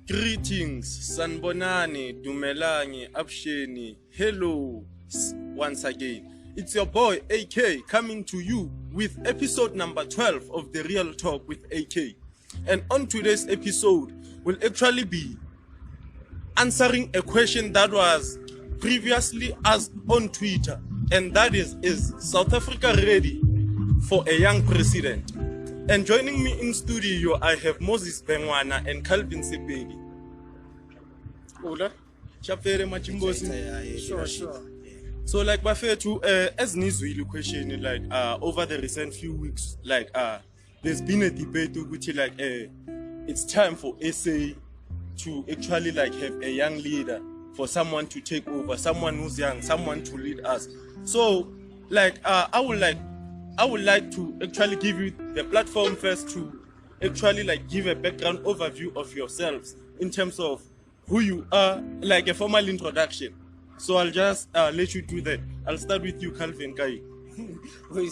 Greetings, Sanbonani, Dumelangi, Absheni, hello once again. It's your boy AKAY coming to you with episode number 12 of the Real Talk with AKAY. And on today's episode, we'll actually be answering a question that was previously asked on Twitter, and that is South Africa ready for a young president? And joining me in studio, I have Moses Bengwana and Calvin Sepedi. Ola, chapter Machimbosi. Sure. So, like, Bafetu, as Nizui question, like, over the recent few weeks, like, there's been a debate which, like, it's time for SA to actually, like, have a young leader, for someone to take over, someone who's young, someone to lead us. So, like, I would like to actually give you the platform first to actually like give a background overview of yourselves in terms of who you are, like a formal introduction. So I'll just let you do that. I'll start with you, Calvin Kai. No,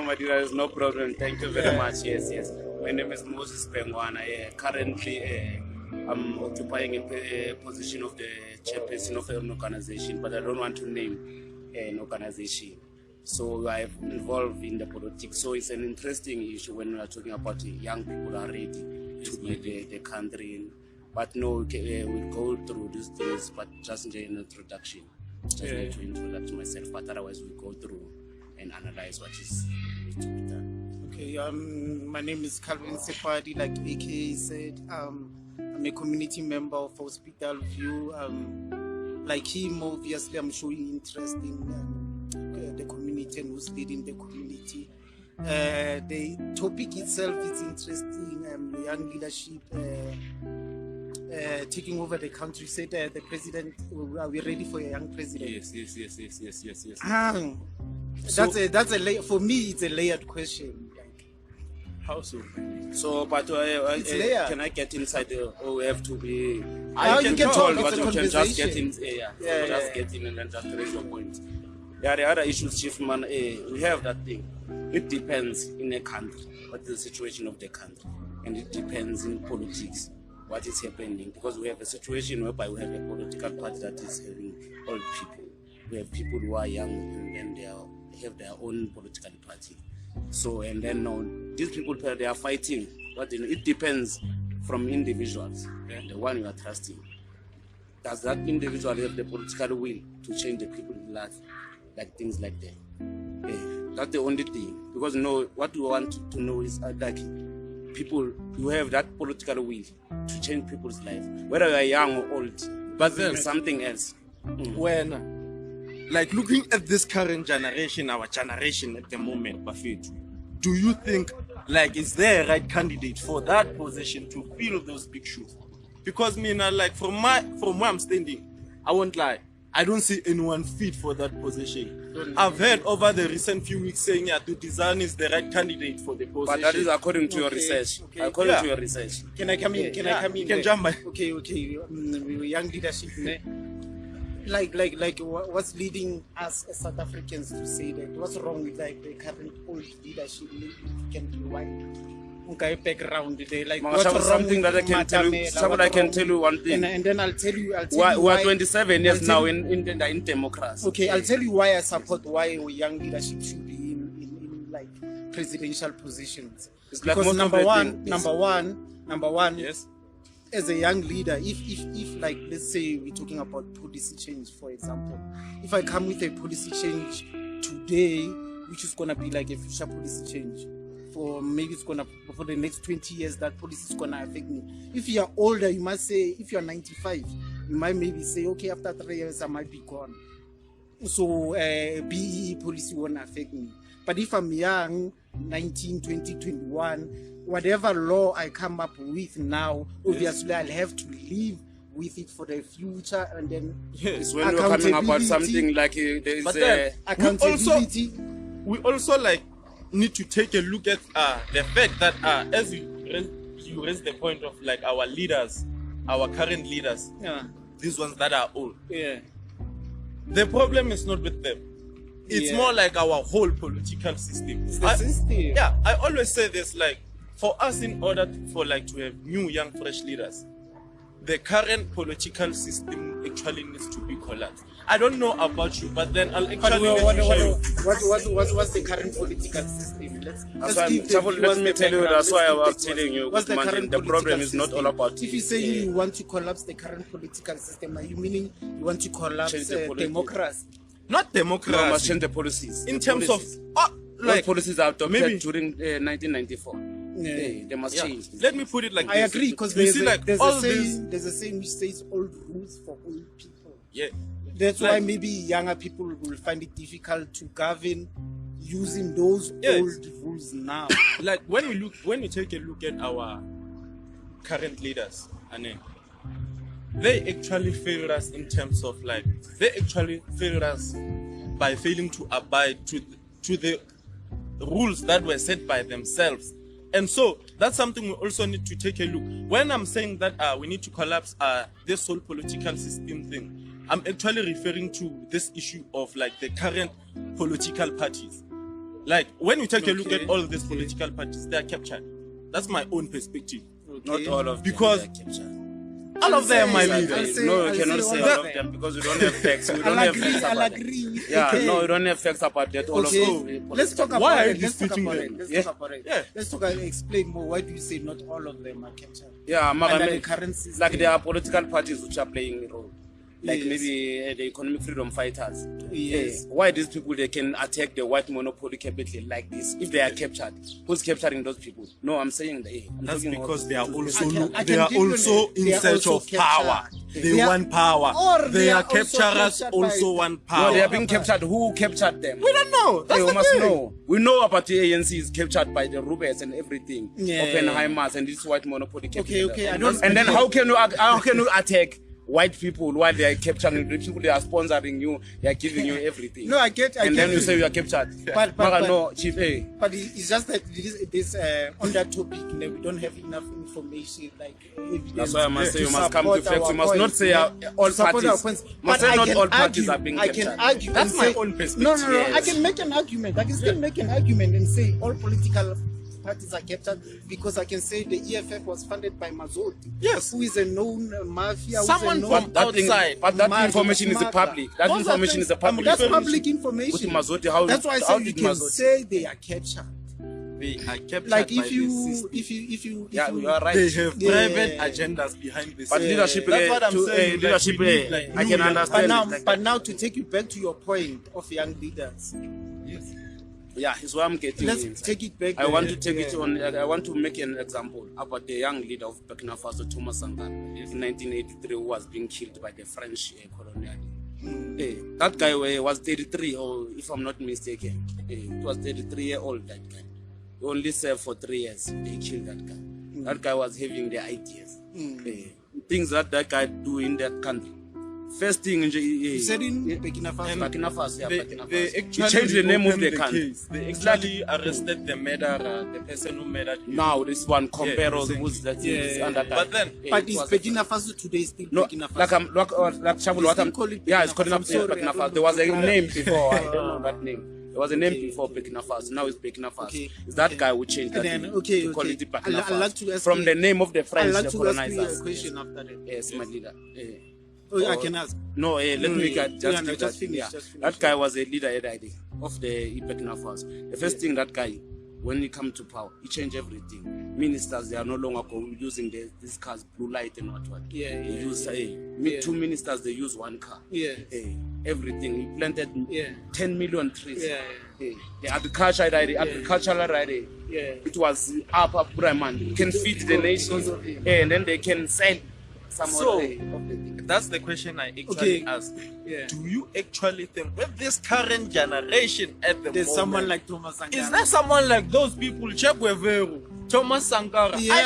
Madina, there's no problem. Thank you very much. Yes. My name is Moses Bengwana. Currently, I'm occupying a position of the chairperson of an organization, but I don't want to name an organization. So I'm involved in the politics. So it's an interesting issue when we are talking about young people are ready to lead the country. But no, we'll go through these things, but just in an introduction. Just need to introduce myself, but otherwise we'll go through and analyze what is to be done. Okay, my name is Calvin Sepedi, like AKAY said. I'm a community member of Hospital View. Like him, obviously, I'm showing interest in the community and who's leading the community. The topic itself is interesting. Young leadership taking over the country. Said the president, are we ready for a young president? Yes. For me, it's a layered question. How so? So, but can I get inside? Or we have to be. You can talk, but it's you a can just get conversation. in. Just get in and then just raise your point. There are the other issues, Chief Man. We have that thing. It depends in a country, what is the situation of the country, and it depends in politics, what is happening. Because we have a situation whereby we have a political party that is having old people. We have people who are young and then they have their own political party. So, and then now, these people, they are fighting, but it depends from individuals, the one you are trusting. Does that individual have the political will to change the people's life, like things like that? That's the only thing. Because what we want to know is like people, you have that political will to change people's life, whether you are young or old, But then something else. when like looking at this current generation, our generation at the moment, Bafetu, do you think like is there a right candidate for that position to fill those big shoes? Because like from where I'm standing, I won't lie, I don't see anyone fit for that position. I've heard over the recent few weeks saying the design is the right candidate for the position. But that is according to your research. According to your research. Can I come in? You can jump by. Okay. Young leadership. Like what's leading us as South Africans to say that? What's wrong with like the current old leadership? Can be why? Background there. Like what's wrong something with that I can tell you. Something I can tell you one thing. And then I'll tell you we are why. 27 years now in democracy. Okay, I'll tell you why I support why young leadership should be in like presidential positions. It's like because number one. Yes. As a young leader, if like let's say we're talking about policy change, for example, if I come with a policy change today, which is gonna be like a future policy change, for maybe it's gonna for the next 20 years, that policy is gonna affect me. If you're older, you might say, if you're 95, you might maybe say, okay, after 3 years I might be gone. So BE policy won't affect me. But if I'm young, 19, 20, 21, whatever law I come up with now, obviously I'll have to live with it for the future, and then yes, when you're coming about something like there is accountability. We also like need to take a look at the fact that as you raise the point of like our leaders, our current leaders, these ones that are old. The problem is not with them. It's more like our whole political system. It's the system. Yeah, I always say this, like, for us, in order for like to have new, young, fresh leaders, the current political system actually needs to be collapsed. I don't know about you, but then I'll actually what's the current political system? Let me tell you, that's why I was telling you, what's the current the problem is not system? all about if you say you want to collapse the current political system, are you meaning you want to collapse democracy? Not democracy. No, must change the policies. In terms policies. of like policies are adopted maybe during 1994. They must change. Let me put it like I this. agree, because there's a saying which says old rules for old people. Yeah. That's why maybe younger people will find it difficult to govern using those old rules now. Like when you take a look at our current leaders, and they actually failed us in terms of like they actually failed us by failing to abide to the rules that were set by themselves. And so that's something we also need to take a look. When I'm saying that we need to collapse this whole political system thing, I'm actually referring to this issue of like the current political parties. Like when you take a look at all of these political parties, they are captured. That's my own perspective. Not all of them, because they are captured. All of them, my leaders. No, you cannot say all of them because we don't have facts. We don't have facts about it. No, we don't have facts about that. All of them. Let's talk about Why it. are you disputing them? Let's talk about explain more. Why do you say not all of them are captured? Yeah, under the current system. Like there are political parties which are playing a role. Like Yes. maybe the economic freedom fighters. Yes. Why these people they can attack the white monopoly capital like this if they are captured? Who's capturing those people? No, I'm saying that. That's because they are also I they can are give you also that. in They are search also of power. captured. They They are- want power. or They they are are also capturers captured also by- want No, power. they are being captured. Who captured them? We don't know. That's You the must thing. know. We know about the ANC is captured by the Rubers and everything. Yeah. Oppenheimers and this white monopoly capital. Okay, I don't- And then how can you attack white people while they are capturing the people? They are sponsoring you. They are giving you everything. No, I get. And then you say you are captured. But- No, Chief A. But it's just that this on that topic, we don't have enough information, like evidence. That's why I must say you to must come to support facts. our You must not points, say yeah. all To support our parties. points. Must But say I not can all parties argue- are being I can captured. argue. That's and my say- own perspective. No. I Yes. can make an argument. I can still make an argument and say all political parties are captured because I can say the EFF was funded by Mazotti. Yes. Who is a known mafia. Someone who's a known from That thing- outside. but that Market information is smuggler. public. That Those are information things- is a public That's information. public information. With Mazotti, how- That's why I how say you did can Mazotti- say they are captured. They are captured Like by if this you, system. Yeah, you are right. They have Yeah. private agendas behind this. But leadership, That's what I'm saying. leadership, Like, we need, like, I new can young- understand. But now to take you back to your point of young leaders, Yeah, it's where I'm getting. let's inside. take it back. I want to there. take it on. I want to make an example about the young leader of Burkina Faso, Thomas Sankara, in 1983, who was being killed by the French colonial. That guy was 33, or if I'm not mistaken, he was 33-year-old. That guy, he only served for 3 years. They killed that guy. That guy was having the ideas, things that guy do in that country. First thing, You said in Burkina Faso. Burkina Faso, yeah, They Burkina they Faso. He actually changed the name of reopened the country. case. They It's like- actually arrested the murderer, the person who murdered him. Now this one compares recently. who's that Yeah, is under that. But then- But it is was- Burkina Faso today still no, Burkina Faso? like Shabul, They what still I'm, call it yeah, it's Burkina called Faso. I'm sorry, Burkina I Faso. don't There was a know. name before. I don't know that name. There was a name before Burkina Faso. Now it's Burkina Faso. Okay, It's that okay. guy who changed that And then, name okay, to call okay. it Burkina I'd like to Faso ask from you- the name of the I'd French like the to ask you a colonizers. question after that. Yes, my leader. Oh, I can ask. No, let me yeah. just Yeah, no, give just that. finish, Yeah. just finish. That guy was a leader of the Burkina Faso. The first thing that guy, when he come to power, he changed everything. Ministers, they are no longer using these cars, blue light and what. Yeah, They yeah, use yeah. 2 ministers, they use 1 car. Yeah. Everything. He planted Yeah. 10 million trees. Yeah. The agricultural area, Yeah. it was up, man. You can feed the nation, because of him. and then they can sell some So- of the thing. That's the question I actually Okay. asked. Yeah. Do you actually think with this current generation at the There's moment, someone like Thomas Sankara. is there someone like those people, Che Guevara, Thomas Sankara? Yeah. I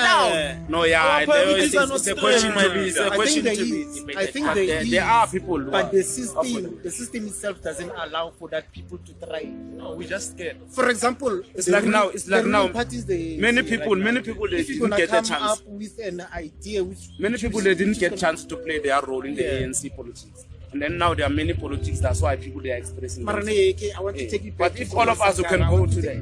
know. No, yeah, Our priorities are not it's a straight, question to man. be. It's a I think question there to be is. debated. I think But there is. there are people. who But are the up for it. system itself doesn't allow for that people to thrive. No, we just scared. For example, It's the like ruling- now- it's the like ruling now, parties, they many say people- right many now, people, they if you're didn't gonna get a come chance. up with an idea which Many people they didn't get gonna- chance to play their role in the Yeah. ANC politics. And then now there are many politics. That's why people they are expressing. Marane, I want to take it back. But if all of us who can go to the,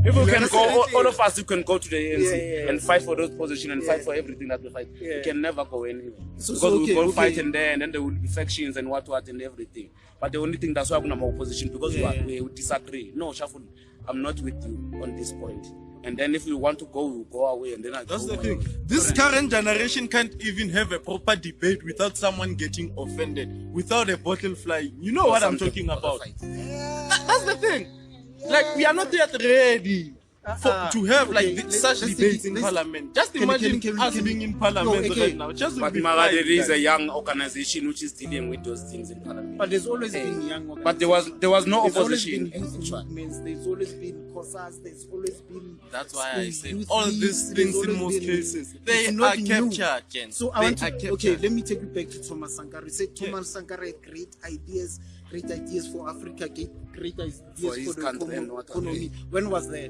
if we can go, all of us who can go to the ANC and fight for those positions and fight for everything that we fight, we can never go anywhere. Because we will fight in there, and then there will be factions and what and everything. But the only thing that's why I'm not opposition because we disagree. No, Shaful, I'm not with you on this point. And then if we want to go, we'll go away. And then that's the thing. This current generation can't even have a proper debate without someone getting offended, without a bottle flying. You know what I'm talking about. That's the thing. Like, we are not yet ready to have such debates in Parliament. Just imagine us being in Parliament right now. Just but there is a young organization which is dealing with those things in Parliament. But there's always been young organizations. But there was no opposition. There's always been COSAS. There's always been. That's why I say all these things in most cases they are captured. So I want to, let me take you back to Thomas Sankara. You said Thomas Sankara had great ideas for Africa, great ideas for the economy. When was that?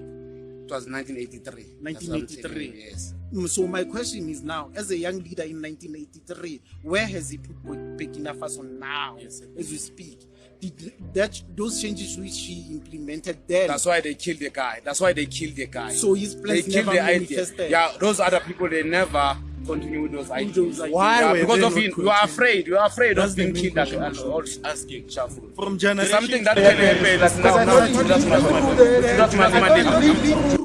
It was 1983. 1983. Yes. So my question is now, as a young leader in 1983, where has he put Burkina Faso now, as we speak? Those changes which he implemented then. That's why they killed the guy. So his plans never manifested. Yeah, those other people, they never continue with those ideas. Why? Because of him, you are afraid of being killed. Asking from generation. Something that can happen.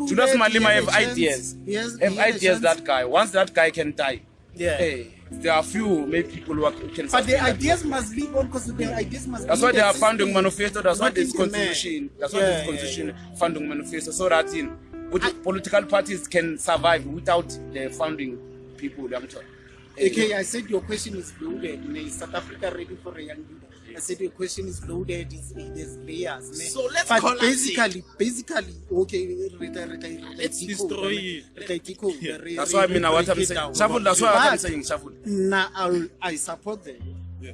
Judas Malema have ideas. Have ideas that guy. Once that guy can die, there are few maybe people who can. But the ideas must live on because the ideas must. That's why they are funding manifesto. That's why this constitution. That's why this constitution funding manifesto so that political parties can survive without the funding people. AKAY, I said your question is loaded. Is South Africa ready for a young leader? I said your question is loaded. There's layers. So let's call basically, okay. Let's destroy it. That's why I mean what I'm saying. Shaful, that's why I'm saying Shaful. Now I support them. Yeah.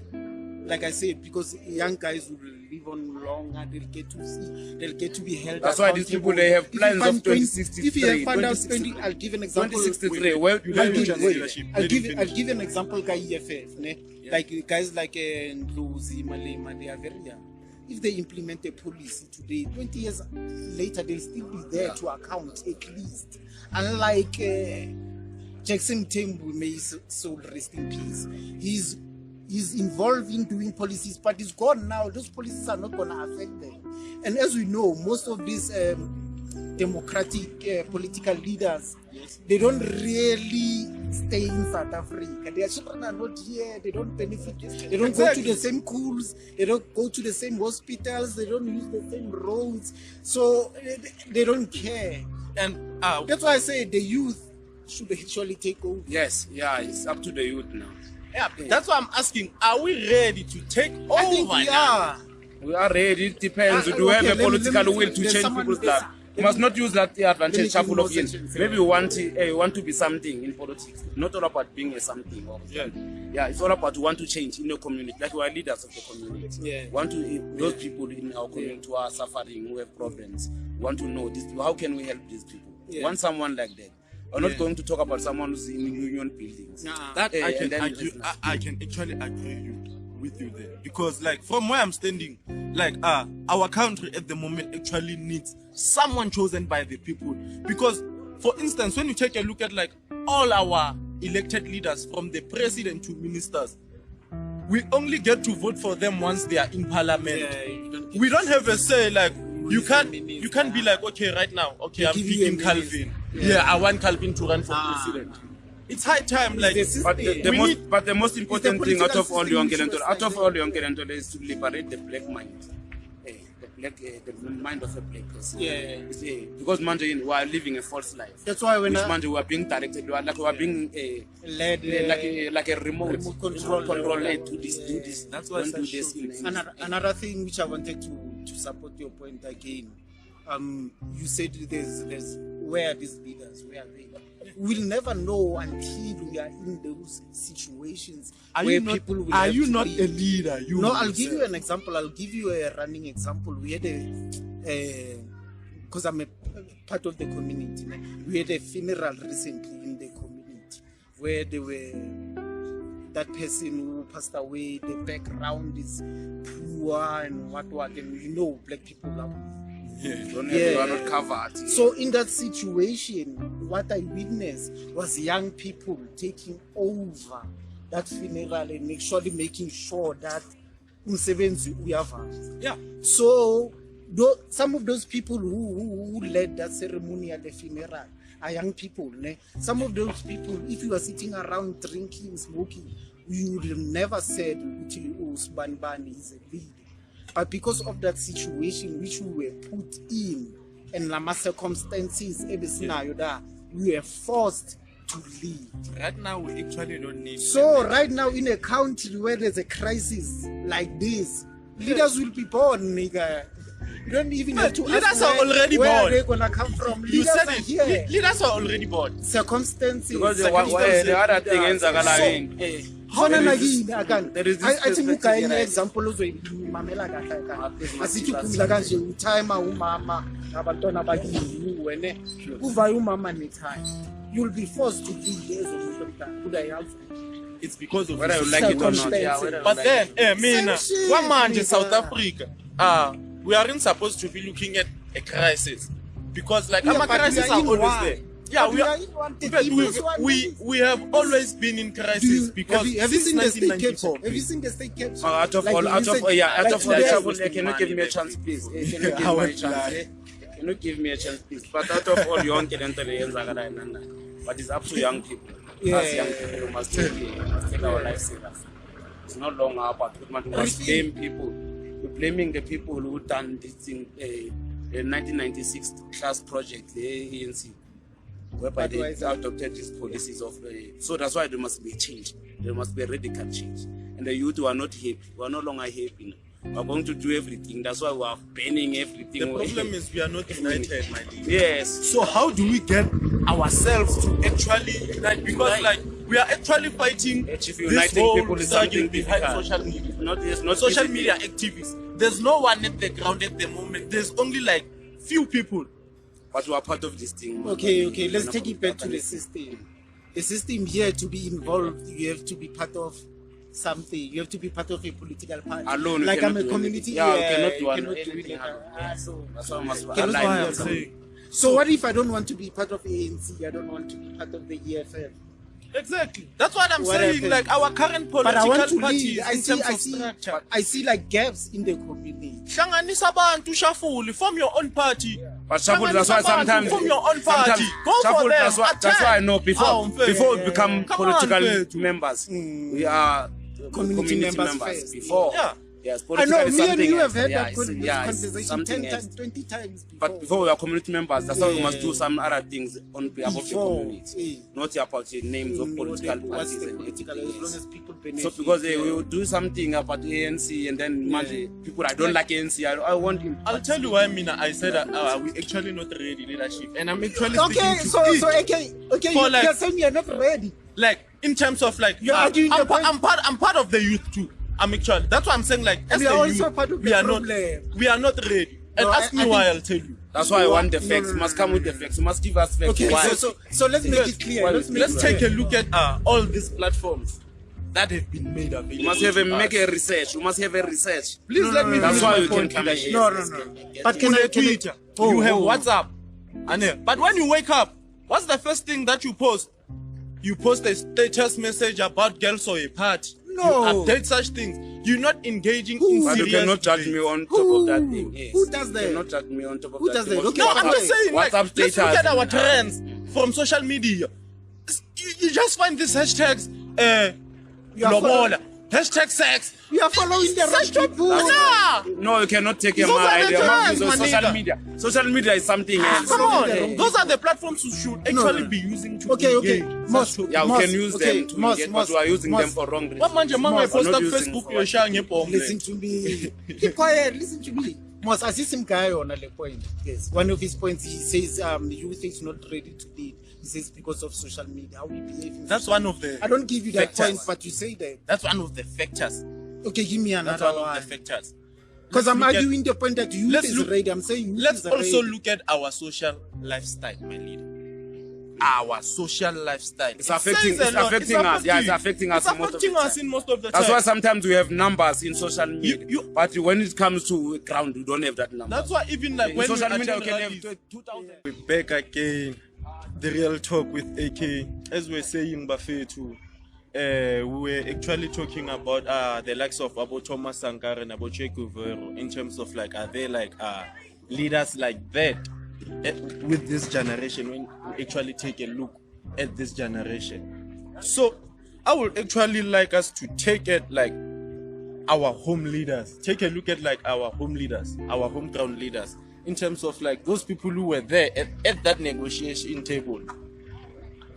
Like I said, because young guys will live on longer, they'll get to be held. That's why these people they have plans of 2063. If you have found out 20, I'll give an example. 2063. I'll give an example. Like guys like Ndlozi, Malema, they are very young. If they implement a policy today, 20 years later, they'll still be there to account at least. Unlike Jackson Tembu, may his soul rest in peace. He's involved in doing policies, but he's gone now. Those policies are not going to affect them. And as we know, most of these democratic political leaders, they don't really stay in South Africa. Their children are not here. They don't benefit. They don't go to the same schools. They don't go to the same hospitals. They don't use the same roads. So they don't care. And that's why I say the youth should actually take over. Yes, it's up to the youth now. Yeah, that's why I'm asking, are we ready to take over? I think we are. We are ready. It depends. Do we have a political will to change people's lives? You must not use that advantage of him. Maybe you want to be something in politics. Not all about being a something. It's all about want to change in the community. Like we are leaders of the community. Want to those people in our community who are suffering, who have problems. Want to know this. How can we help these people? Want someone like that. I'm not going to talk about someone who's in union buildings. That I can actually agree with you there, because like from where I'm standing, like our country at the moment actually needs someone chosen by the people. Because for instance, when you take a look at like all our elected leaders from the president to ministers, we only get to vote for them once they are in parliament. We don't have a say. Like you can't be like, okay, right now, okay, I'm picking Calvin. I want Calvin to run for president. It's high time. Like, but the most important thing out of all the Yonkelento is to liberate the black mind, the mind of a black person. Because Manje, we are living a false life. That's why when Manje, we are being directed, we are being led like a remote control to this, do this. That's why do this. Another thing which I wanted to support your point again. You said there's where are these leaders? Where are they? We'll never know until we are in those situations where people will. Are you not a leader? No, I'll give you an example. I'll give you a running example. We had because I'm a part of the community. We had a funeral recently in the community where that person who passed away, the background is poor and what, and you know, black people are. You are not covered. So in that situation, what I witnessed was young people taking over that funeral and actually making sure that we have. Yeah. So some of those people who led that ceremony at the funeral are young people. Ne? Some of those people, if you are sitting around drinking, smoking, you would have never said Usbanbani is a leader. But because of that situation which we were put in and the circumstances, we were forced to lead. Right now, we actually don't need. So right now, in a country where there's a crisis like this, leaders will be born, nigga. You don't even have to leaders ask are already where born. they're gonna come from. You Leaders said are it. here. Leaders are already born. Circumstances. Because the other thing is there is this example mamela asithi uphumula kanje utime umama nabantwana bakini wena kuva umama nekhaya, you'll be forced to do this it's because of whether you like it or not. But then mina kwamanje South Africa we aren't supposed to be looking at a crisis because like our crises are always there. Yeah, we have always been in crisis because have you seen the state capture? 1994. Have you seen the state capture? Out of all, can you give me a chance, please? Can you give me a chance? Can you give me a chance, please? But out of all, young people, but it's up to young people. As young people, we must take our life serious. It's not long about we must blame people. We're blaming the people who done this thing, the 1996 class project, the ANC. Whereby they adopted these policies of so that's why there must be a change. There must be a radical change. And the youth who are not happy, we are no longer happy. We are going to do everything. That's why we are banning everything. The problem is we are not united, my dear. Yes. So how do we get ourselves to actually unite? Because like we are actually fighting this whole people is something behind social media. Not social media activists. There's no one at the ground at the moment. There's only like few people. But we are part of this thing. Okay, let's take it back to the system. The system here, to be involved, you have to be part of something. You have to be part of a political party. Alone, like I'm a community. Yeah, we cannot do anything. That's why we must align. So what if I don't want to be part of ANC? I don't want to be part of the EFF. Exactly. That's what I'm saying. Happened? Like our current political parties, I see like gaps in the community. Hlanganisa abantu shafuli, form your own party. But Shaful, that's why sometimes form your own party. Go Shaful, for them. that's why I know before we become political members, we are community members first. Before. Yeah. Yes, I know, me and you have had yeah, that conversation 10 times, 20 times before. But before we are community members, that's why we must do some other things on behalf of the community. Not about the names of political parties and political, as long as people benefit. So because we will do something about ANC and then people I don't like ANC, I want him. I'll tell you why, Mina. I said that we actually not ready leadership, and I'm actually okay. To so okay, you're saying you're not ready. Like in terms of like, you're arguing I'm part of the youth too. I'm actually, that's why I'm saying like as we are also youth, part of we the are problem. we are not ready. And ask me why, I'll tell you. That's why I want the facts. You must come with the facts. You must give us facts. Okay, why? so let's make it clear. Let's take a look at all these platforms that have been made available. You must make a research. You must have a research. Please let me. That's why you can come here. No. But can I Twitter? You have WhatsApp. But when you wake up, what's the first thing that you post? You post a status message about girls or a party. No. You update such things. You're not engaging in But serious you cannot judge me on top of that thing. Yes. Who does that? You cannot judge me on top of Who that does thing. that? Okay, No, I'm just saying, like, WhatsApp let's look status. at our trends from social media. You just find these hashtags, Lobola, hashtag sex. We are following the right people. Yeah. No, you cannot take Those my are the idea. trends, Use my social nigga. media. Social media is something else. Come on, Yeah. those are the platforms you should actually be using to Okay. engage. Most. Yeah, we can use them to engage, but we are using them for wrong reasons. What manje manga post Not on using Facebook for you're sharing your bomb. Listen to me. Keep quiet. Listen to me. Most assistant guy on the point. Yes. One of his points, he says, the youth is not ready to lead. He says because of social media, how we behave. That's one of the. I don't give you that factors. point, but you say that. That's one of the factors. Okay, give me That's another one one. of the factors. Because I'm Let's look arguing the point that youth let's is look- ready. I'm saying youth Let's is also ready. look at our social lifestyle, my leader. our social lifestyle. It's affecting us. Yeah, it's affecting us. In most of the time. That's why sometimes we have numbers in social media. But when it comes to ground, we don't have that number. That's why even like In when social we media, we attend can have rallies, 2,000. we're back again. The real talk with AK. As we're saying, Bafetu, we were actually talking about the likes of Abo Thomas Sankara and Abo Che Guevara in terms of like, are they like leaders like that with this generation when we actually take a look at this generation? So I would actually like us to take it like our home leaders. Take a look at like our home leaders, our home ground leaders, in terms of like those people who were there at that negotiation table.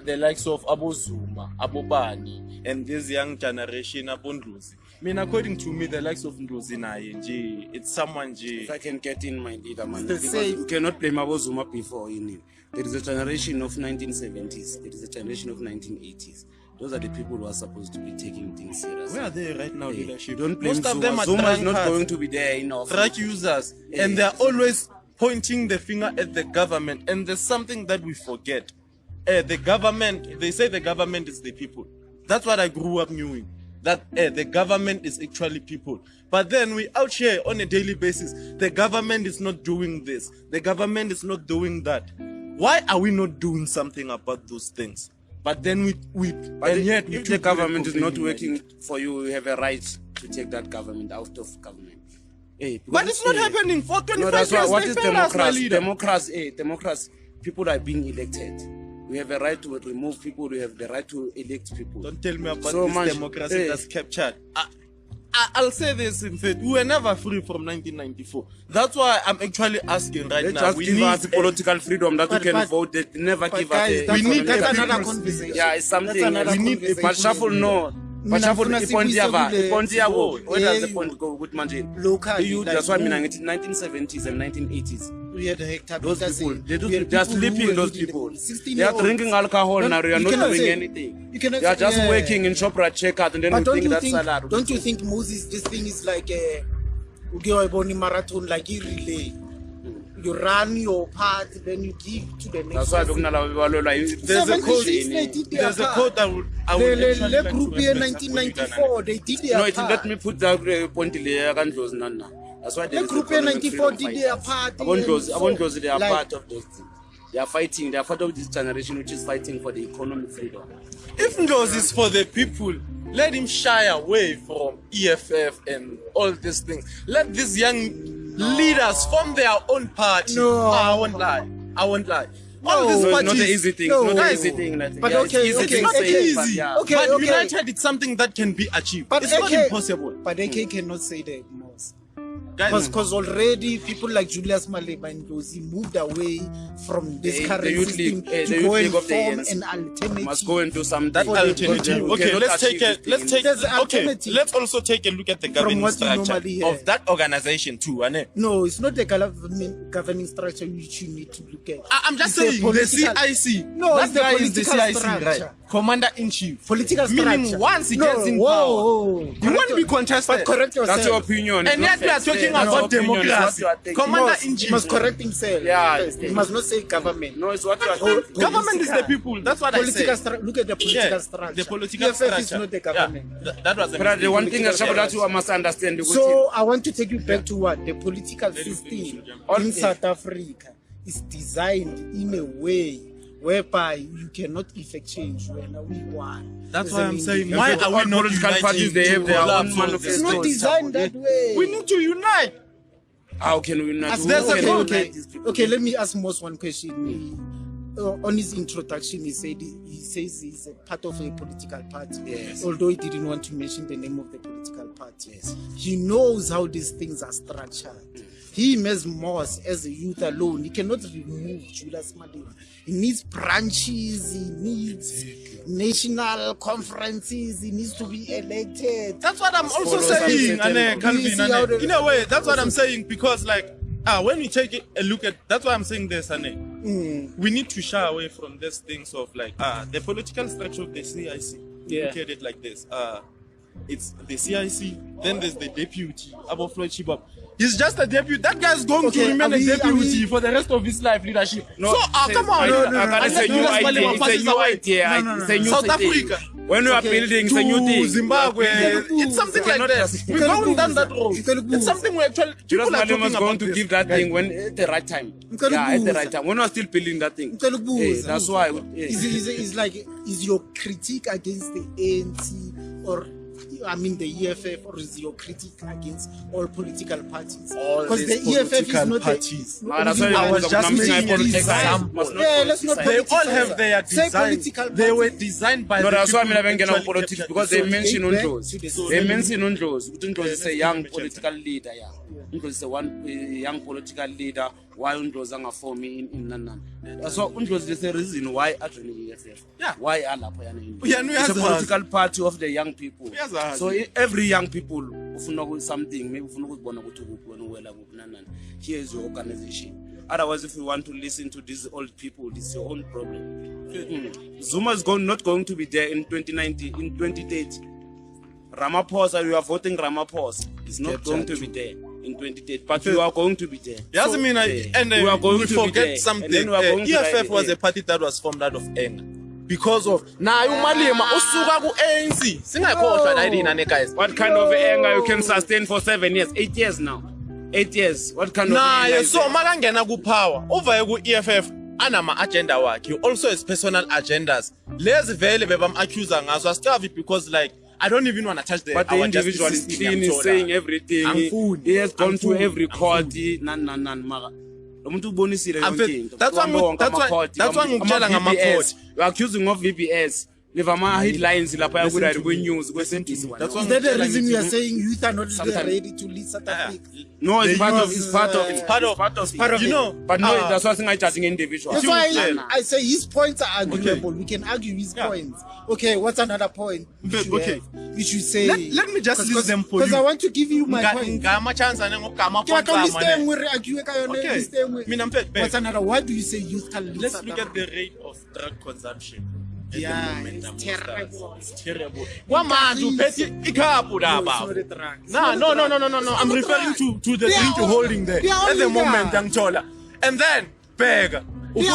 The likes of Abo Zuma, Abo Bani, and this young generation, Abo Ndlozi. I mean, according to me, the likes of Ndlozi Naye, it's someone If I can get in my leader, man, the because same. you cannot blame Abo Zuma before in it. There is a generation of 1970s. There is a generation of 1980s. Those are the people who are supposed to be taking things seriously. where are they right now, leadership? Don't blame Most of Zuma. them are Zuma is not drunkards, going to be there in office. drug users, and they're always pointing the finger at the government. And there's something that we forget. The government, they say the government is the people. That's what I grew up knowing. That the government is actually people. But then we out here on a daily basis. The government is not doing this. The government is not doing that. Why are we not doing something about those things? But then But and yet if the government is not working for you, you have a right to take that government out of government. But it's not happening for 25 No, that's why. years. What they is failed us, my democracy? leader. Democracy. People are being elected. We have a right to remove people. We have the right to elect people. Don't tell me about So this much- democracy that's captured. I'll say this in fact, we were never free from 1994. That's why I'm actually asking right They now. just We give need us political freedom that we But- can but- vote. They never But give guys, us. that's, we need that's a another people's- conversation. Yeah, it's something. That's another We need conversation. but shuffle no. But shuffle Mina the funa point sibuyise yava. kule- Point yavo. Where does the Yeah, point go? Good man. Locally, You. like, That's why I mean, who- 1970s and 1980s. We had Hector Those Peterson. people, they We had are people who sleeping. were Those leading people, the they 16-year-olds. are drinking alcohol now. They are You not cannot doing say- anything. you cannot They are say- just yeah. working in Shoprite checkout, and then But we don't think you that's think? salary. Don't you think Moses? This thing is like a Ugewa marathon, like a relay. You run your part, then you give to the next. That's why person. There's a code. There's a code I would actually The like group to year reference for you, Dana. 1994, they did their No, it, part. let me put that point there. That's why The group year 94 did their part. They are Like- part of those things. They are fighting. They are part of this generation which is fighting for the economic freedom. If Ndlozi is for the people, let him shy away from EFF and all these things. Let these young leaders form their own party. No. I won't lie. All these No, it's parties. not an easy thing. No. It's not an Guys, easy thing. Like, but yeah, okay, it's easy okay, to Not say, easy. but yeah. Okay, but okay. United, it's something that can be achieved. But It's not AK impossible. But AK cannot say the most. Guys, Because already people like Julius Malema and Ndlozi moved away from this current the youth system league, the to youth go and league of the form ANC an alternative. must go into some that alternative. We Okay, cannot let's take achieve a this thing. There's an okay. alternative. Let's also take a look at the governing what you structure normally hear. of that organization too. Ane? No, it's not the governing structure which you need to look at. I'm just It's a saying the political- CIC. No, that it's the guy is the political CIC, structure. right? Commander in chief. Political Meaning structure. once he No, gets in whoa, power, whoa. you won't be contested. But correct yourself. That's your opinion. And yet we are talking about democracy. Commander in He chief. must correct himself. Yeah, first. He must not say government. No, it's what you are thinking. Government is the people. That's what I Political said. look at the political Yeah, structure. the political EFF structure. is not the Yeah, government. that was But the one thing political that you must understand. So I want to take you back to what the political Let him finish, system William. in South Africa is designed in a way whereby you cannot effect change when we won. That's As why an I'm saying, individual. why All are we not political uniting parties, they to have their collapse own all this? It's not manifesto. designed that way. We need to unite. How can we not? There's a Who can code. unite these people? Okay, let me ask Moss one question. On his introduction, he says he's a part of a political party. Yes. Although he didn't want to mention the name of the political party. Yes. He knows how these things are structured. Him as Moss, as a youth alone, he cannot remove Julius Malema. He needs branches, he needs national conferences, he needs to be elected. That's what I'm also Follow saying, some Ane, certain- Calvin, You see how Ane. the- In a way, that's what I'm saying, because like when we take a look at, that's why I'm saying this, Ane. We need to shy away from these things of like the political structure of the CIC. Yeah. Look at it like this. It's the CIC, then there's the deputy, Abo Floyd Chibab. He's just a deputy. That guy's going to remain a deputy for the rest of his life leadership. No, so, come on. It's a new idea. It's a new idea. South Africa. When we are building, it's a new thing. Zimbabwe. It's something like that. We've gone down that road. It's something we actually people are talking about. Going to give that thing when at the right time. Yeah, at the right time. When we are still building that thing. That's why. It's like, is your critique against the ANC or I mean the EFF, or is your critique against all political parties? Because the EFF is not parties. I was just making an example. Yeah, let's not. They all have their design. They were designed by. No, that's why I'm not going politics, because they mention Undlozi. They mention Undlozi. Undlozi is a young political leader. Yeah, Undlozi is one young political leader. Why Undlozi anga for me in Nanan? So Undlozi is the reason why I joined the EFF. Yeah. Why Alapa? It's a political party of the young people. So every young people who know something, maybe who know here is your organization. Otherwise, if you want to listen to these old people, this is your own problem. Zuma is not going to be there in 2019, in 2030. Ramaphosa, you are voting Ramaphosa. It's not going to be there in 2030, but you are going to be there. Yes, I mean, and we are going to forget something. EFF was a party that was formed out of anger. Because of umalima usuka ku ANC singakhohlwa la yini guys. What kind of anger you can sustain for 7 years, 8 years now? 8 years. What kind of anger? So makangena ku power over ku EFF anama agenda wakhe, also his personal agendas. Lezi vele bebam accuse ngazo astavi because like I don't even want to touch the. But the individual is clean, is saying everything. He has gone to every court. That's why VBS. You're accusing of VBS. Never mind headlines. That's is that the reason we are saying youth are not ready to lead South Africa? No, it's part of you know. But no, that's why I'm judging individuals. That's why I say his points are arguable. We can argue his points. Okay, what's another point? Okay, you should say. Let me just list them for you. Because I want to give you my point. What's another? Why do you say youth can lead? Let's look at the rate of drug consumption. Yeah, it's terrible. It's terrible. No. I'm referring to the drink you're holding there at the moment, Angtola. And then, Pega. We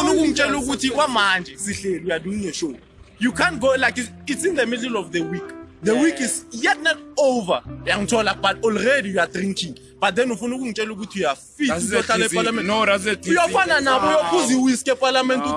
are doing a show. You can't go like it's in the middle of the week. The week is yet not over, but already you are drinking. But then you are fit to parliament. No, that's it. You are parliament to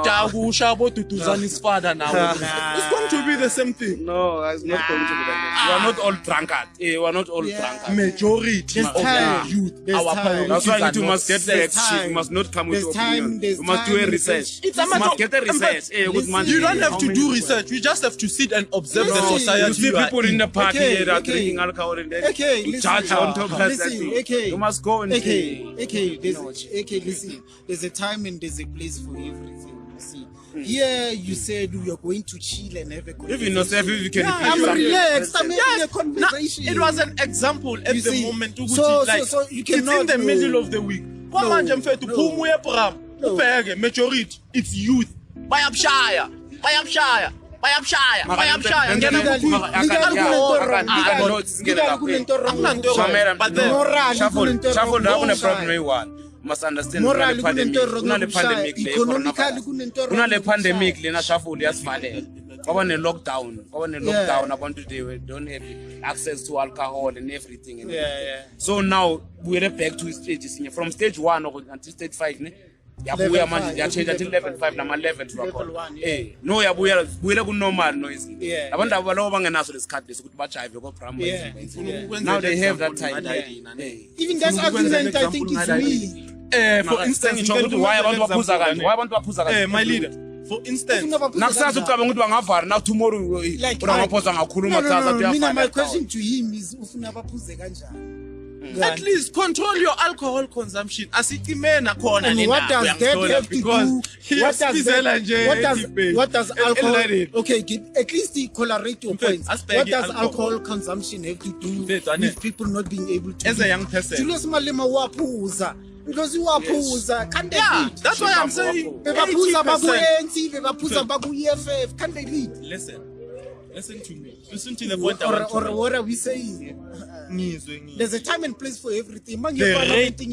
father now. It's going to be the same thing. No, it's not going to be that. You are not all drunkard. You are not all drunkard. Majority of the youth, our parents. That's why you must get the You must not come with opinion. You must do a research. You must get a research. You don't have to do research. You just have to sit and observe the society. You see people in the party that are drinking alcohol and then charge on top of that. You must go and listen. There's a time and there's a place for everything. You see. Here you said we are going to chill and have a conversation. Even yourself, if you can. I'm relaxed. I'm having a conversation. It was an example at the moment. So you cannot. It's in the middle of the week. Majority, it's youth. Bayabshaya. Must understand pandemic lockdown about today don't have access to alcohol and everything. So now we're back to stages from stage 1 until stage 5. Yabuya manje yachange until level 5 nama level no yabuya ku normal noise abantu abalowo bangenaso lesikhathi lesokuthi bajive ko primary. Now they have that time. Even that argument I think is me. For instance, why abantu baphuza kanje my leader, for instance, nakusazi ucabanga ukuthi bangavala now tomorrow uramaphosa ngakhuluma no, my question to him is ufuna baphuze kanjani? At least control your alcohol consumption. What does that have to do? What does alcohol? Okay, at least the correlate your points. What does alcohol consumption have to do with people not being able to? As a young person, Julius Malema wapuza. Because you are puza, can't they lead? That's why I'm saying. Babu ANC, Babu EFF, can't they lead? Listen, Listen to me. Listen to the point I want to or make. what are we saying? Ngizwe. There's a time and place for everything. Man, The you're rate- the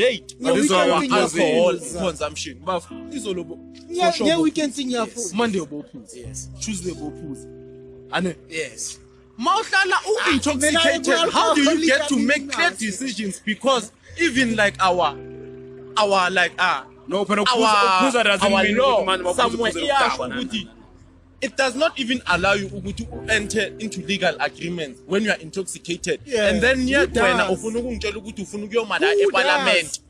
rate Yeah, of we our can think of alcohol things. consumption. But izolobo. yeah, we can sing your food. Monday bophuza. Yes. Tuesday bophuza. And Yes. Mawuhlala intoxicated. Mina, How do you alcoholic get to and make clear nasty. decisions? Because even like our like No, but our doesn't mean law somewhere ukuphuza iyasho udaba, ukuthi it does not even allow you ukuthi enter into legal agreements when you are intoxicated. Yeah, And then yet who wena does? ufuna ukungitshela ukuthi ufuna ukuyomala Who eparliament.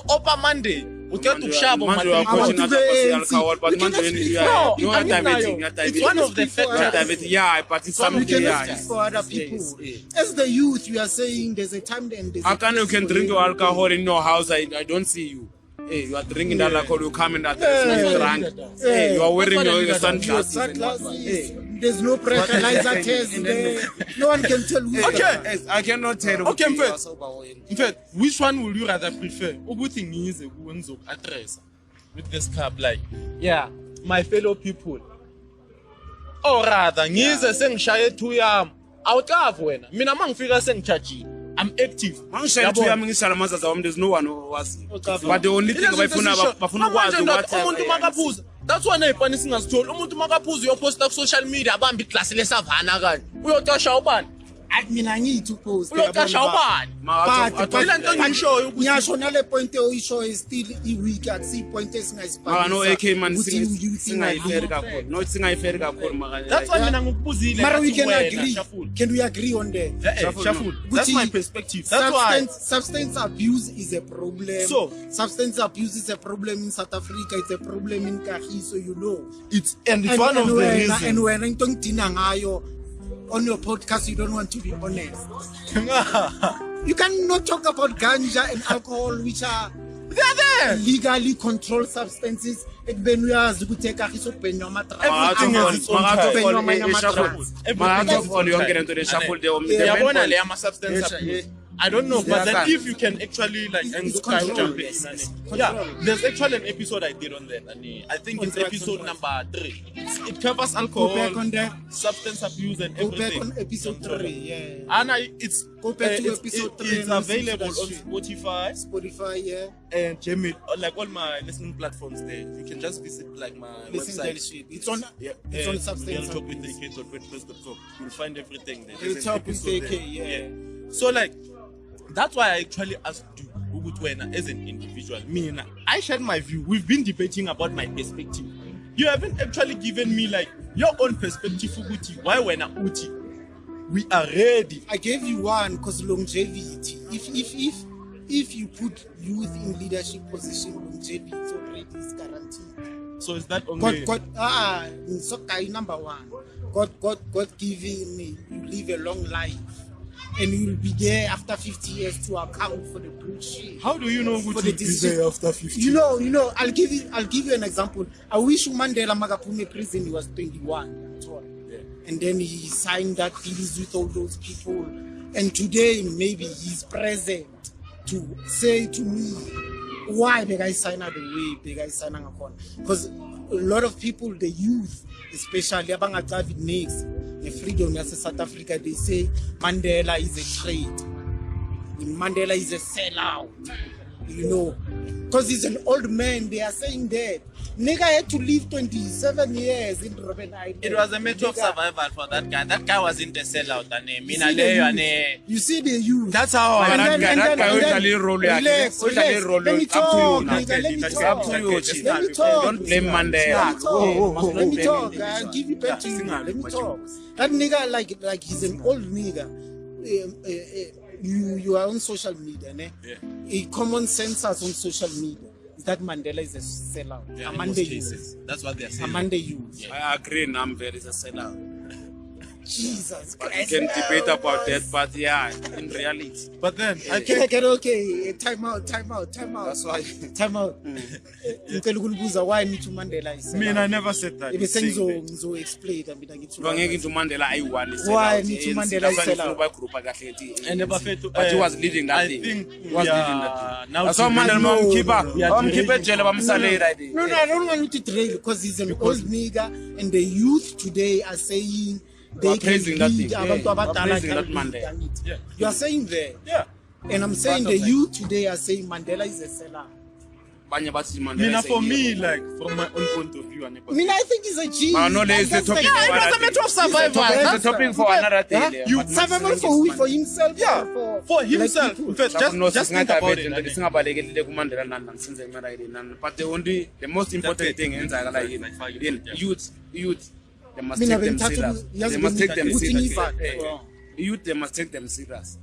Opa Monday uqeda ukushaba Manje we are people. pushing to us the about the ANC. alcohol, but We cannot manje speak you for- are No, I mean, diverting, Nayo, you are it's one of the Speak for factors. others. Yeah, but it's Some We something. cannot Yeah. speak for other people. Yes. As the youth, we are saying there's a time and there's How a can you place can for drink your everything. alcohol in your house? I don't see you. Hey, you are drinking that alcohol. You come in that Yeah. you drunk. Yeah. Hey, you are wearing That's what I your mean. sunglasses. Sunglasses. There's no breathalyzer test there. No one can tell you. Okay. Yes, I cannot tell. Okay, you mfethu. are sober or in- In fact, which one would you rather prefer? Ukuthi ngize kuwe ngizoku-addressa with this club like, yeah, my fellow people. Or rather, ngize sengishaye 2 yami. Awucavi wena. Mina mangifika sengichargile. I'm active. Mangishaya Yabo. two yami ngishala mazaza wami, there's no one who was. Ucavi. But the only It thing doesn't bafuna show. bafuna Manje ukwazi ndoda, what umuntu makaphuza. That's why nayipani singazitholi. Umuntu makaphuza uyoposta ku social media abamba iglasi lesavana kanje. Uyocasha ubani? Mina ngithi upost. Uyocasha ubani? But Ile nto engiyishoyo ukuthi ngiyasho nale point oyishoyo still i-weak akusiyi point no esingayisibhalisa AK man ukuthi singayiferi kakhulu. No singayiferi kakhulu maka. That's why mina ngikubuzile. Mara we ngathi can wena, agree. Shaful. Can we agree on that? Shaful. That's Gucci, my perspective. That's why. Substance abuse is a problem. So- substance abuse is a problem in South Africa. It's a problem in Kagiso, you know. It's one of the reasons. And when into ngidina ngayo on your podcast, you don't want to be honest. You cannot talk about ganja and alcohol, which are They're there. legally controlled substances. Ekubeni uyazi ukuthi eKagiso kubhenywa Everything has its own time. All yonke lento le shuffle the Yabona main le point- ama-substance Yes, abuse. yes. I don't know, but then Yeah. if you can actually like and It's go down, control, jump yes, in, yes. yeah, Control. there's actually an episode I did on that, and I think it's Control, episode control. number 3. It covers Go alcohol, back on that. substance abuse, and Go back everything. on episode 3. Yeah. And it's Go back to episode 3 It's and listen to available that on shit. Spotify Spotify, yeah. and Jamie, like all my listening platforms. There, you can just visit like my Listen to that website. shit. It's on. Yeah, It's on substance abuse. realtalkwithakay.wordpress.com. You'll find everything there. Real There's an Talk with episode AK, there. yeah. So like, that's why I actually asked you, ukuthi wena as an individual. Mina, I shared my view. We've been debating about my perspective. You haven't actually given me like your own perspective, ukuthi why wena uthi we are ready. I gave you one because longevity. If you put youth in leadership position, longevity already is guaranteed. So is that only? So number one. God giving me, you live a long life. And you will be there after 50 years to account for the bullshit. How do you know For what the to be decision. there after 50? You know, I'll give you an example. I wish Mandela Magapume prison he was 21. Yeah. And then he signed that deals with all those people. And today maybe he's present to say to me why the guy signed out the way the guy signed on. Because a lot of people, the youth, especially abanga next the freedom of South Africa, they say Mandela is a trade. Mandela is a sellout. You know, because he's an old man. They are saying that nigga had to live 27 years in Robben Island. It was a matter of Nigga, survival for that guy. That guy wasn't a sellout. you see the youth. You see the youth. That's how And I then- that guy and then- will roll you. relax, Will relax. roll Let me you. Up to talk, you now. nigga, let me That's talk. up to you, Chief. Let me talk. Don't blame Let Mandela. me talk. Let me Don't talk. blame I'll him. give you back to you. Let me talk. That nigga, like he's an old nigga. You are on social media, ne? Yeah. A common census on social media is that Mandela is a sellout. Yeah, in Among most the cases. youth. That's what they're saying. Among the youth. I agree, Namver is a sellout. Jesus But Christ. we can debate about that, but yeah, in reality. But then I Okay. Time out. That's why. Time out. Ngicela ukunibuza why Nitu Mandela is. I never said that. Bese ngizo explain mina ngithi. Ngeke into Mandela ayi-one. Why Nitu Mandela is sell out? And never failed to. But he was leading that I thing. think He was leading that thing. now. That's why Mandela We are keep it jail bamsale right there. No, I don't want you to drill because he's an old nigga and the youth today are saying they can praising that lead thing. abantu Yeah. abadala Praising can that lead. Mandela. Yeah. You are saying that. Yeah. And I'm saying the youth today are saying Mandela is a sellout. Banye bathi Mandela. Mina is a for me, hero. like from my own point of view, I mean, I think he's a genius. No, there's the topic. it was a matter of survival. It's a topic for another day. You survival for who? For himself? Yeah, or for himself. people? In fact, just think about it. But the most important thing is youth, they must Mina take them bengithatha serious. yazi They must take them ukuthi serious. ngiva- Youth, they must take them serious.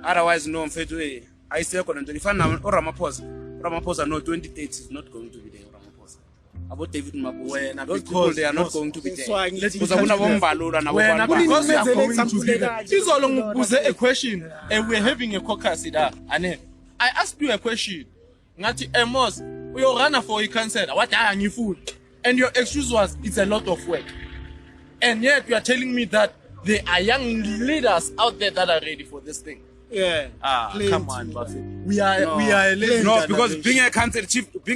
Otherwise, no, mfethu, I say, if I know Ramaphosa, no, 2030 is not going to be there. Ramaphosa. About David Mabuza, those people, they are not going to be That's there. why ngithi Because abona bombalula nabo When bantu. because we are Ngimenzele going to example be there. ekanje. This all was a question, and we're having a caucus there. And I asked you a question. Ngati Amos, you're runner for a cancer. What are you food? And your excuse was it's a lot of work. And yet you are telling me that there are young leaders out there that are ready for this thing. Yeah. Plenty. Come on, Buffett. We are a lazy No, generation. because being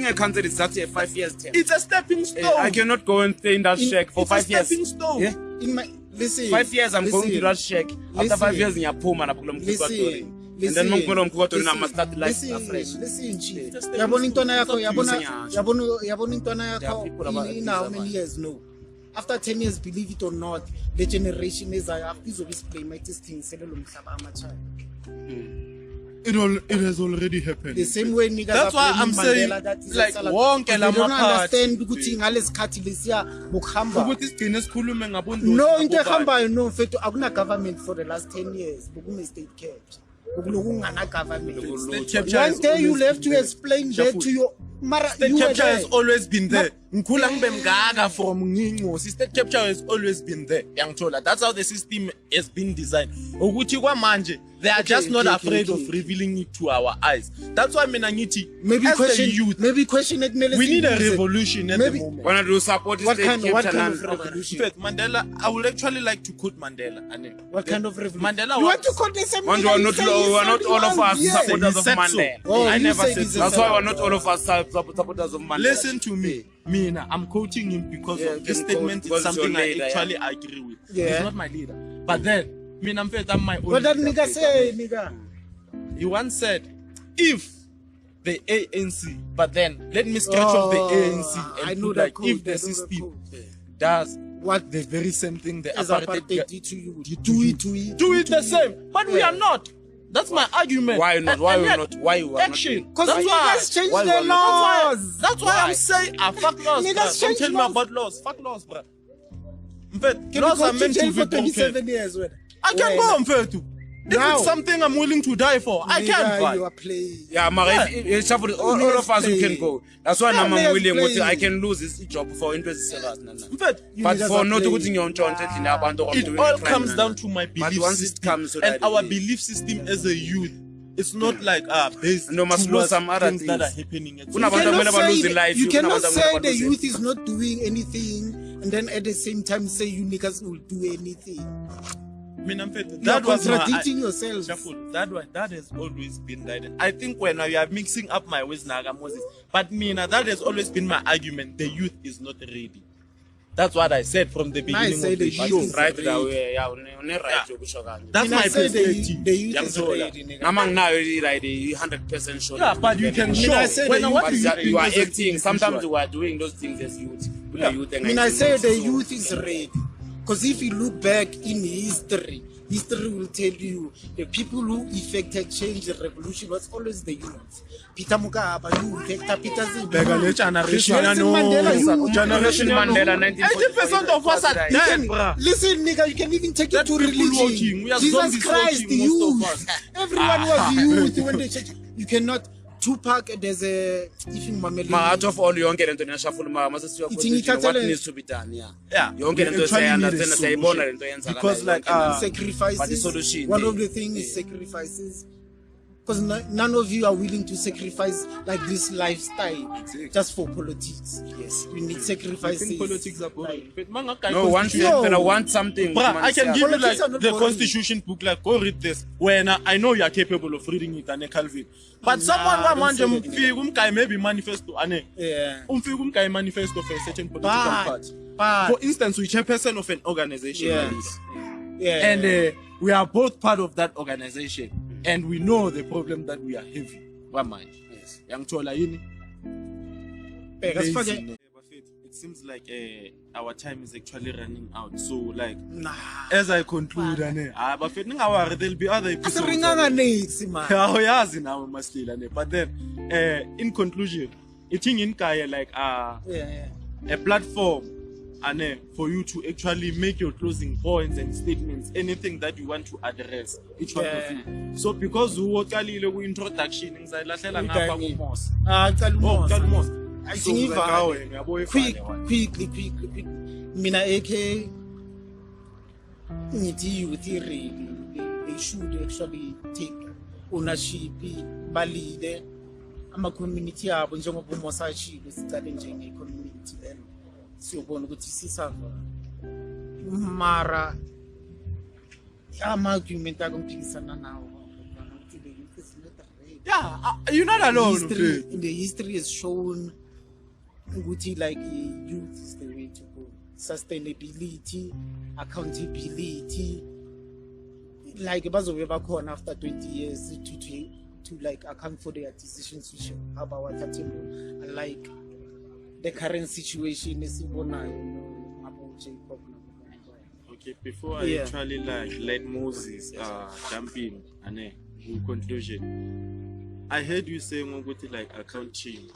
a council is actually a 5 years term. It's a stepping stone. I cannot go and stay in that shack for It's 5 a years. stepping stone. Yeah? In my listen. 5 years I'm going to that shack. After 5 years in Yapoma na kula mkukatori. And then mkulo mkukatori na must start life afresh. Listen, chief. Yabona intwana yakho, yabona intwana yakho in how many years? No. After 10 years, believe it or not, the generation is after this play my testing selelo mhlaba amachild. It has already happened. The same way niggas That's are why blaming I'm saying, Mandela, that is like, a salad. wonke They la don't maphakathi. understand ukuthi ngalesikhathi lesiya bokuhamba. Ukuthi sigcine sikhulume ngabondosi No, into nabobani. ehambayo no mfethu akuna government for the last 10 years. Bokune state caps. Bokuloku ngana government. State capture One has day you always have been to there. explain that Careful. to your mara. State You were capture there. has always been there. Ngikhula ngibe mgaga from Ngingosi. State capture has always been there. Yangithola. That's how the system has been designed. Ukuthi kwamanje they are just not afraid of revealing it to our eyes. That's why mina ngithi Maybe as the question. youth, Maybe question it. we need a revolution at the Maybe- moment. When I do support the What state kind of capture, revolution? Faith, Mandela, I would actually like to quote Mandela. What kind of revolution? Mandela You was- want to call the same? we are not all of us Yeah. supporters of He said so. Mandela. Oh, I you never said said he's so. a That's why we're not all of us supporters of Mandela. Listen to me. Mina, I'm quoting him because Yeah, of this you can statement quote is something your I leader, actually agree with. Yeah. He's not my leader. But then, Mina, I'm my own What that leader, nigga Faith. say, nigga? He once said, if the ANC, but then let me scratch off the ANC and I know put that like code, if I the know that system code. does What the very same thing the as apartheid apartheid did to you? You do it to it. do it the same. But we Yeah. are not. That's my argument. Why not? And- Why and we yet, not? Why you are not? action. Because That's why. niggas change Why their we are not? laws. That's why I'm saying fuck laws. Niggas bruh. Don't change tell me laws. about laws. Fuck laws, bro. In fact, Can laws you are go to meant jail to for be broken. 27 years? I can go on Mfethu. If Now. it's something I'm willing to die for, I can You fight. are playing. Yeah, Mara, all of us who can go. That's why Yeah, I'm players willing. play. I can lose this job for interest. In fact, But niggas for are not to playing. it all comes down to my belief once it system. comes to And that, our it- belief system as a youth, it's not like based And we must towards lose some other things that are things. happening. At Una school. bantu cannot abamele say balose life, you kuna cannot bantu say abamele the balose- youth is not doing anything and then at the same time say you niggas will do anything. Mina Mfethu, You are that was my- contradicting yourselves. Careful. That has always been that. I think when you are mixing up my words, Naga Moses, but Mina, that has always been my argument. The youth is not ready. That's what I said from the beginning say of the the youth show. is Right ready. that way, yeah, right yokusho kanje. That's Mina my say perspective. the youth is Yangithola. ready, nigga. Nama nginayo like 100% sure. Yeah, but you can show. I say When the what But do you that think you are is a acting. thing Sometimes visual? you are doing those things as youth. With Yeah. the youth and I mean, I say the so- youth is ready. Because if you look back in history will tell you the people who effected change, the revolution was always the youth. Peter Mugaba, youth, Hector Peter Bega le generation Nelson no. Mandela, you- Generation Mandela, 80% of us are You dead, can, bruh. listen, nigga, you can even take That it to people religion. watching, we are Jesus zombies Christ, the watching, most of youth. us. Everyone was youth when they church. You cannot Tupac, there's a if you mameli. Out of all yonke lento niyashafuna mase siya what needs to be done, Yeah, yonke we lento actually need a sayana sayibona lento yenza because like sacrifices. but the solution, one of the things is sacrifices. Because none of you are willing to sacrifice like this lifestyle just for politics. Yes, we need sacrifices. I think politics are boring. No, when I want something, Bruh, I can give you like Politics are not the boring. constitution book, like go read this. When I know you are capable of reading it, ane Calvin. But someone don't wants say to that. maybe manifesto, ane. Yeah. Manifesto for a certain political party. For instance, we chairperson of an organization. Yes. And we are both part of that organization. And we know the problem that we are having. One mind. Yes. Young Chola Yini. Lazy. It seems like our time is actually running out. So, like, Nah. as I conclude, there'll be other episodes. But then, in conclusion, it's in like a platform for you to actually make your closing points and statements, anything that you want to address, each one of you. So because we were introduction, I think quickly. Mina AKAY, they should actually take ownership, balide, ama community abo njengoba uMosashile sicale njenge community then siyobona ukuthi sisava mara ama-argument akomphikisana nawo. Yeah, you're not alone. In the history has shown ukuthi like youth is the way to go. Sustainability, accountability, like bazobe bakhona after 20 years to like account for their decisions which about what happened, like the current situation is Okay, before I actually like let Moses jump in and conclusion, I heard you saying like accounting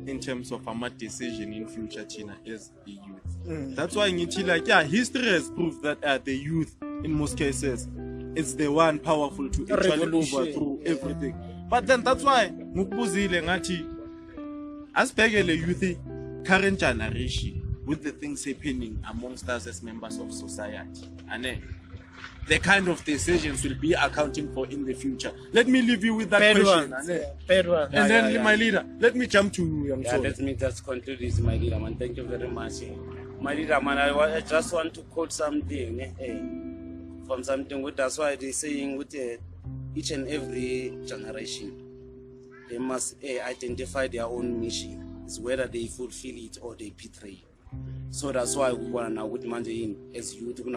in terms of a decision in future China as the youth. That's why like history has proved that the youth in most cases is the one powerful to actually overthrow everything. But then that's why Mukbuzile ngati aspegele youth current generation with the things happening amongst us as members of society. And the kind of decisions will be accounting for in the future. Let me leave you with that question. And then my leader, let me jump to you. Let me just conclude this, my leader, man. Thank you very much. My leader, man, I just want to quote something from something. That's why they're saying with each and every generation, they must identify their own mission. It's whether they fulfill it or they betray. So that's why we want to now with Monday as youth, we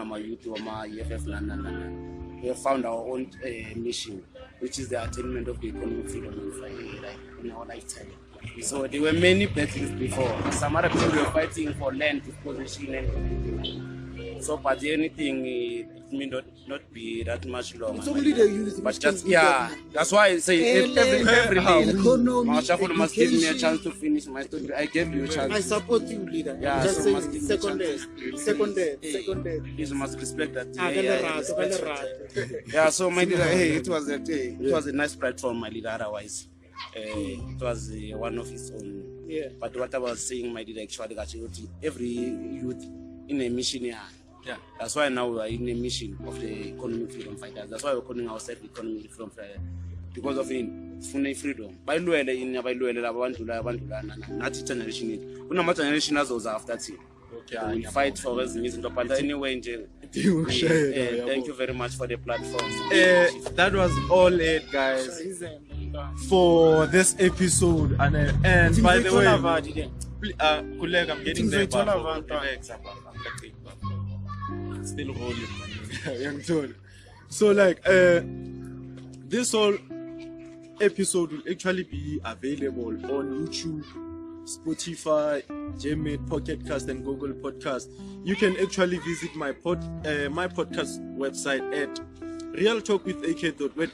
have found our own mission, which is the attainment of the economic freedom in our lifetime. So there were many battles before. Some other people were fighting for land disposition and so, but anything it may not be that much long. It's only the youth, but just that's why I say every day. Mashafo must give me a chance to finish my story. I gave you a chance. I support you, leader. Yeah, just so say second day. You must respect that. Yeah, so my leader, it was a nice platform, my leader. Otherwise, it was one of his own. Yeah. But what I was saying, my leader, actually, every youth in a mission here. Yeah. That's why now we are in a mission of the economic freedom fighters. That's why we're calling ourselves economic freedom fighters. Because of freedom. By not generation it. We know generation as after that. Okay, we fight for us but anyway, thank you very much for the platform. That was all it, guys, for this episode. And by the way, I'm getting there. Still rolling. So like this whole episode will actually be available on YouTube, Spotify, Gmail, Pocket Cast, and Google Podcast. You can actually visit my podcast website at realtalkwithakay.com.